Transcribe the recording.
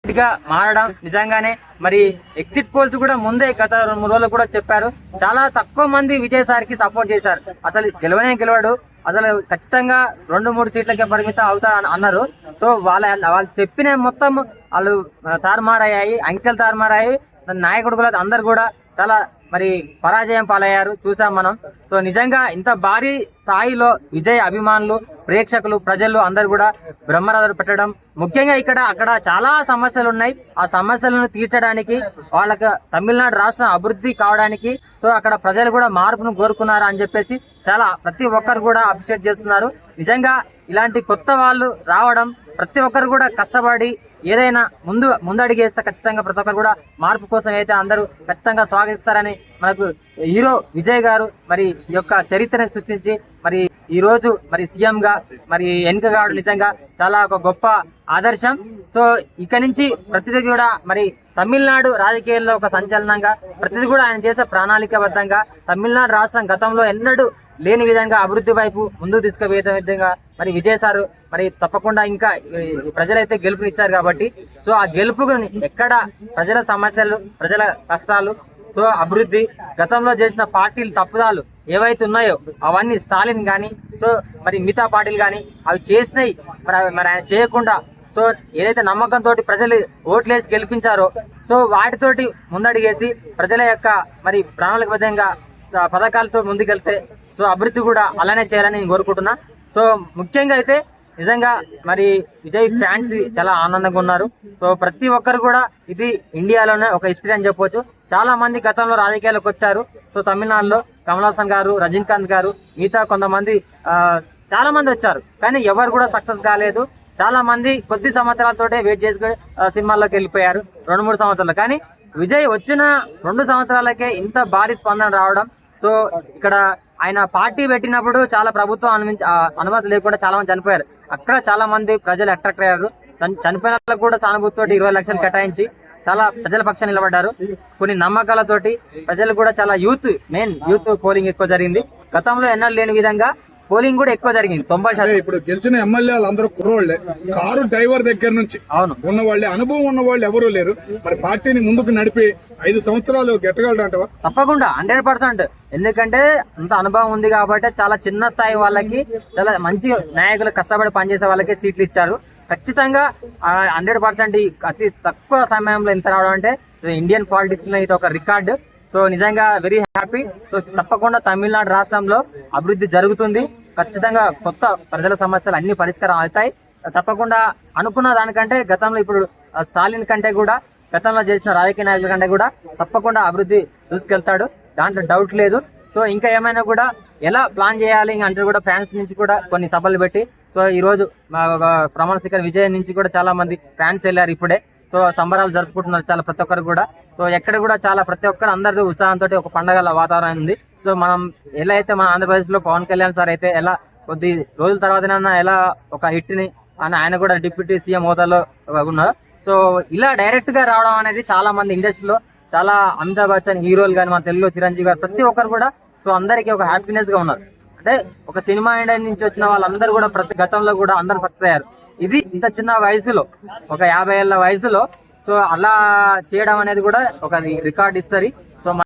గా మారడం నిజంగానే మరి ఎగ్జిట్ పోల్స్ కూడా ముందే గత 2-3 రోజులు కూడా చెప్పారు. చాలా తక్కువ మంది విజయసాయికి సపోర్ట్ చేశారు. అసలు గెలవడు, అసలు ఖచ్చితంగా 2-3 సీట్లకే పరిమితం అవుతా అన్నారు. సో వాళ్ళు చెప్పిన మొత్తం వాళ్ళు తారుమారయ్యాయి, అంకెలు తారుమారయ్యాయి. నాయకుడు కూడా అందరు కూడా చాలా మరి పరాజయం పాలయ్యారు, చూసాం మనం. సో నిజంగా ఇంత భారీ స్థాయిలో విజయ్ అభిమానులు, ప్రేక్షకులు, ప్రజలు అందరు కూడా బ్రహ్మరథం పెట్టడం, ముఖ్యంగా అక్కడ చాలా సమస్యలు ఉన్నాయి. ఆ సమస్యలను తీర్చడానికి, వాళ్ళకి తమిళనాడు రాష్ట్రం అభివృద్ధి కావడానికి సో అక్కడ ప్రజలు కూడా మార్పును కోరుకున్నారు అని చెప్పేసి చాలా ప్రతి ఒక్కరు కూడా అప్రిషియేట్ చేస్తున్నారు. నిజంగా ఇలాంటి కొత్త వాళ్ళు రావడం, ప్రతి ఒక్కరు కూడా కష్టపడి ఏదైనా ముందడిగేస్తే ఖచ్చితంగా ప్రతి ఒక్కరు కూడా మార్పు కోసం అయితే అందరూ ఖచ్చితంగా స్వాగతిస్తారని మనకు హీరో విజయ్ గారు మరి ఈ యొక్క చరిత్రను సృష్టించి మరి ఈ రోజు మరి సీఎం గా మరి ఎన్నిక కావడం నిజంగా చాలా ఒక గొప్ప ఆదర్శం. సో ఇక నుంచి ప్రతిదీ కూడా మరి తమిళనాడు రాజకీయాల్లో ఒక సంచలనంగా, ప్రతిదీ కూడా ఆయన చేసే ప్రణాళికాబద్ధంగా తమిళనాడు రాష్ట్రం గతంలో ఎన్నడూ లేని విధంగా అభివృద్ధి వైపు ముందుకు తీసుకుపోయే విధంగా మరి విజయ్ సారు మరి తప్పకుండా ఇంకా ప్రజలైతే గెలుపునిచ్చారు కాబట్టి సో ఆ గెలుపు ఎక్కడ ప్రజల సమస్యలు, ప్రజల కష్టాలు, సో అభివృద్ధి, గతంలో చేసిన పార్టీలు తప్పుదాలు ఏవైతే ఉన్నాయో అవన్నీ స్టాలిన్ కానీ సో మరి మిగతా పార్టీలు కానీ అవి చేసినాయి మరి ఆయన చేయకుండా సో ఏదైతే నమ్మకంతో ప్రజలు ఓట్లేసి గెలిపించారో సో వాటితోటి ముందడిగేసి ప్రజల యొక్క మరి ప్రణాళికబద్ధంగా పథకాలతో ముందుకెళ్తే సో అభివృద్ధి కూడా అలానే చేయాలని నేను కోరుకుంటున్నా. సో ముఖ్యంగా అయితే నిజంగా మరి విజయ్ ఫ్యాన్స్ చాలా ఆనందంగా ఉన్నారు. సో ప్రతి ఒక్కరు కూడా ఇది ఇండియాలోనే ఒక హిస్టరీ అని చెప్పొచ్చు. చాలా మంది గతంలో రాజకీయాలకు వచ్చారు. సో తమిళనాడులో కమల్ హాసన్ గారు, రజనీకాంత్ గారు, మిగతా కొంతమంది చాలా మంది వచ్చారు, కానీ ఎవరు కూడా సక్సెస్ కాలేదు. చాలా మంది కొద్ది సంవత్సరాలతోటే వెయిట్ చేసుకుని సినిమాల్లోకి వెళ్ళిపోయారు, 2-3 సంవత్సరాలు. కానీ విజయ్ వచ్చిన 2 సంవత్సరాలకే ఇంత భారీ స్పందన రావడం, సో ఇక్కడ ఆయన పార్టీ పెట్టినప్పుడు చాలా ప్రభుత్వం అనుమతి లేకుండా చాలా మంది చనిపోయారు. అక్కడ చాలా మంది ప్రజలు అట్రాక్ట్ అయ్యారు. చనిపోయిన వాళ్ళకు కూడా సానుభూతితో 20 లక్షలు కేటాయించి చాలా ప్రజల పక్షాన నిలబడ్డారు. కొన్ని నమ్మకాలతోటి ప్రజలు కూడా చాలా యూత్ పోలింగ్ ఎక్కువ జరిగింది. గతంలో ఎన్నడూ లేని విధంగా పోలింగ్ కూడా ఎక్కువ జరిగింది, 90%. ఇప్పుడు గెలిచిన ఎమ్మెల్యేలు అందరూ కుర్రోళ్లే, కారు డ్రైవర్ దగ్గర నుంచి అవును ఉన్న వాళ్ళే, అనుభవం ఉన్న వాళ్ళు ఎవరూ లేరు. మరి పార్టీని ముందుకు నడిపి 5 సంవత్సరాలు గెట్టగలరంటవా? తప్పకుండా 100%. ఎందుకంటే అంత అనుభవం ఉంది కాబట్టి చాలా చిన్న స్థాయి వాళ్ళకి, చాలా మంచి నాయకులు కష్టపడి పనిచేసే వాళ్ళకి సీట్లు ఇచ్చారు. ఖచ్చితంగా 100% అతి తక్కువ సమయంలో ఇంత రావడం అంటే ఇండియన్ పాలిటిక్స్ లో ఇది ఒక రికార్డు. సో నిజంగా వెరీ హ్యాపీ. సో తప్పకుండా తమిళనాడు రాష్ట్రంలో అభివృద్ధి జరుగుతుంది. ఖచ్చితంగా కొత్త ప్రజల సమస్యలు అన్ని పరిష్కారం అవుతాయి. తప్పకుండా అనుకున్న దానికంటే గతంలో ఇప్పుడు స్టాలిన్ కంటే కూడా, గతంలో చేసిన రాజకీయ నాయకుల కంటే కూడా తప్పకుండా అభివృద్ధి దూసుకెళ్తాడు, దాంట్లో డౌట్ లేదు. సో ఇంకా ఏమైనా కూడా ఎలా ప్లాన్ చేయాలి అంటే కూడా ఫ్యాన్స్ నుంచి కూడా కొన్ని సభలు పెట్టి, సో ఈ రోజు ప్రమాణ స్వీకారం విజయ్ నుంచి కూడా చాలా మంది ఫ్యాన్స్ వెళ్ళారు ఇప్పుడే. సో సంబరాలు జరుపుకుంటున్నారు చాలా ప్రతి ఒక్కరు కూడా. సో ఎక్కడ కూడా చాలా ప్రతి ఒక్కరు అందరి ఉత్సాహంతో ఒక పండగల వాతావరణం ఉంది. సో మనం ఎలా అయితే మన ఆంధ్రప్రదేశ్ లో పవన్ కళ్యాణ్ సార్ అయితే ఎలా కొద్ది రోజుల తర్వాతనైనా ఎలా ఒక హిట్ ని ఆయన కూడా డిప్యూటీ సీఎం హోదాలో ఉన్నారు. సో ఇలా డైరెక్ట్ గా రావడం అనేది చాలా మంది ఇండస్ట్రీలో, చాలా అమితాబ్ బచ్చన్ హీరోలు కానీ మన తెలుగులో చిరంజీవి గారు ప్రతి ఒక్కరు కూడా సో అందరికి ఒక హ్యాపీనెస్ గా ఉన్నారు. అంటే ఒక సినిమా ఇండస్ట్రీ నుంచి వచ్చిన వాళ్ళందరూ కూడా ప్రతి గతంలో కూడా అందరు సక్సెస్ అయ్యారు. ఇది ఇంత చిన్న వయసులో, ఒక 50 ఏళ్ల వయసులో సో అలా చేయడం అనేది కూడా ఒక రికార్డ్ హిస్టరీ.